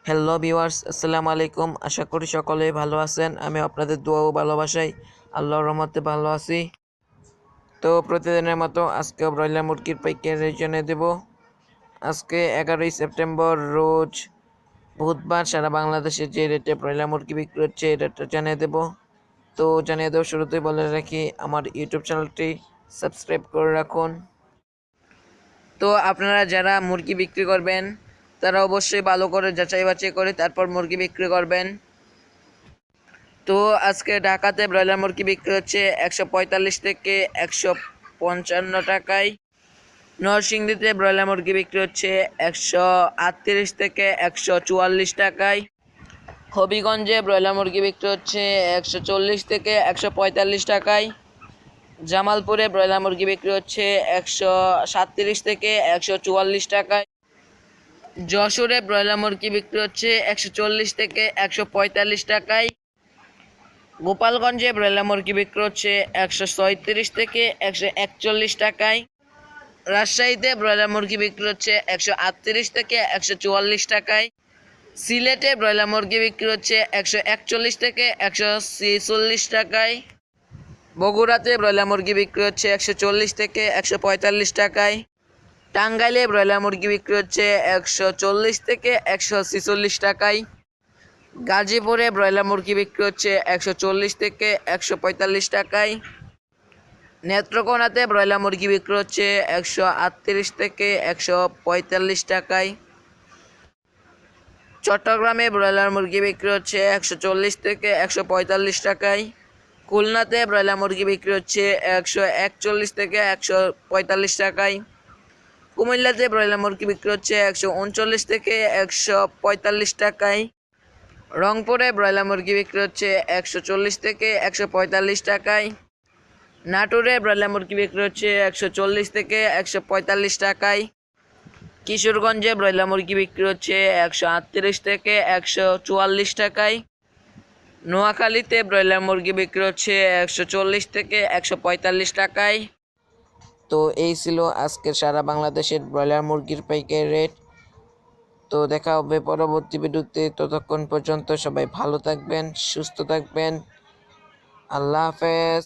Hello viewers, আসসালামু আলাইকুম। আশা করি সকলেই ভালো আছেন। আমি আপনাদের দোয়া ও ভালোবাসায় আল্লাহর রহমতে ভালো আছি। তো প্রতিদিনের মতো আজকেও ব্রয়লার মুরগির পাইকারি জানিয়ে দেব। আজকে 11ই সেপ্টেম্বর রোজ বুধবার সারা বাংলাদেশে যে রেটে ব্রয়লার মুরগি বিক্রি হচ্ছে এই রেটটা জানিয়ে দেব। তো জানিয়ে দেওয়ার শুরুতেই বলে রাখি, আমার ইউটিউব চ্যানেলটি সাবস্ক্রাইব করে রাখুন। তো আপনারা যারা মুরগি বিক্রি করবেন তারা অবশ্যই ভালো করে যাচাই বাছাই করে তারপর মুরগি বিক্রি করবেন। তো আজকে ঢাকাতে ব্রয়লার মুরগি বিক্রি হচ্ছে 145 থেকে 155 টাকায়। নরসিংদীতে ব্রয়লার মুরগি বিক্রি হচ্ছে 138 থেকে 144 টাকায়। হবিগঞ্জে ব্রয়লার মুরগি বিক্রি হচ্ছে 140 থেকে 145 টাকায়। জামালপুরে ব্রয়লার মুরগি বিক্রি হচ্ছে 137 থেকে 144 টাকায়। যশোরে ব্রয়লার মুরগি বিক্রি হচ্ছে 140 থেকে 145 টাকায়। গোপালগঞ্জে ব্রয়লার মুরগি বিক্রি হচ্ছে 137 থেকে 141 টাকায়। রাজশাহীতে ব্রয়লার মুরগি বিক্রি হচ্ছে 138 থেকে 144 টাকায়। সিলেটে ব্রয়লার মুরগি বিক্রি হচ্ছে 141 থেকে 146 টাকায়। বগুড়াতে ব্রয়লার মুরগি বিক্রি হচ্ছে 140 থেকে 145 টাকায়। টাঙ্গাইলে ব্রয়লার মুরগি বিক্রি হচ্ছে 140 থেকে 146 টাকায়। গাজীপুরে ব্রয়লার মুরগি বিক্রি হচ্ছে 140 থেকে 145 টাকায়। নেত্রকোনাতে ব্রয়লার মুরগি বিক্রি হচ্ছে 138 থেকে 145 টাকায়। চট্টগ্রামে ব্রয়লার মুরগি বিক্রি হচ্ছে 140 থেকে 145 টাকায়। খুলনাতে ব্রয়লার মুরগি বিক্রি হচ্ছে 141 থেকে 145 টাকায়। কুমিল্লাতে ব্রয়লার মুরগি বিক্রি হচ্ছে 139 থেকে 145 টাকায়। রংপুরে ব্রয়লার মুরগি বিক্রি হচ্ছে 140 থেকে 145 টাকায়। নাটোরে ব্রয়লার মুরগি বিক্রি হচ্ছে 140 থেকে 145 টাকায়। কিশোরগঞ্জে ব্রয়লার মুরগি বিক্রি হচ্ছে 138 থেকে 144 টাকায়। নোয়াখালীতে ব্রয়লার মুরগি বিক্রি হচ্ছে 140 থেকে 145 টাকায়। তো এই ছিল আজকের সারা বাংলাদেশের ব্রয়লার মুরগির পাইকারি রেট। তো দেখা হবে পরবর্তী ভিডিওতে। ততক্ষণ পর্যন্ত সবাই ভালো থাকবেন, সুস্থ থাকবেন। আল্লাহ হাফেজ।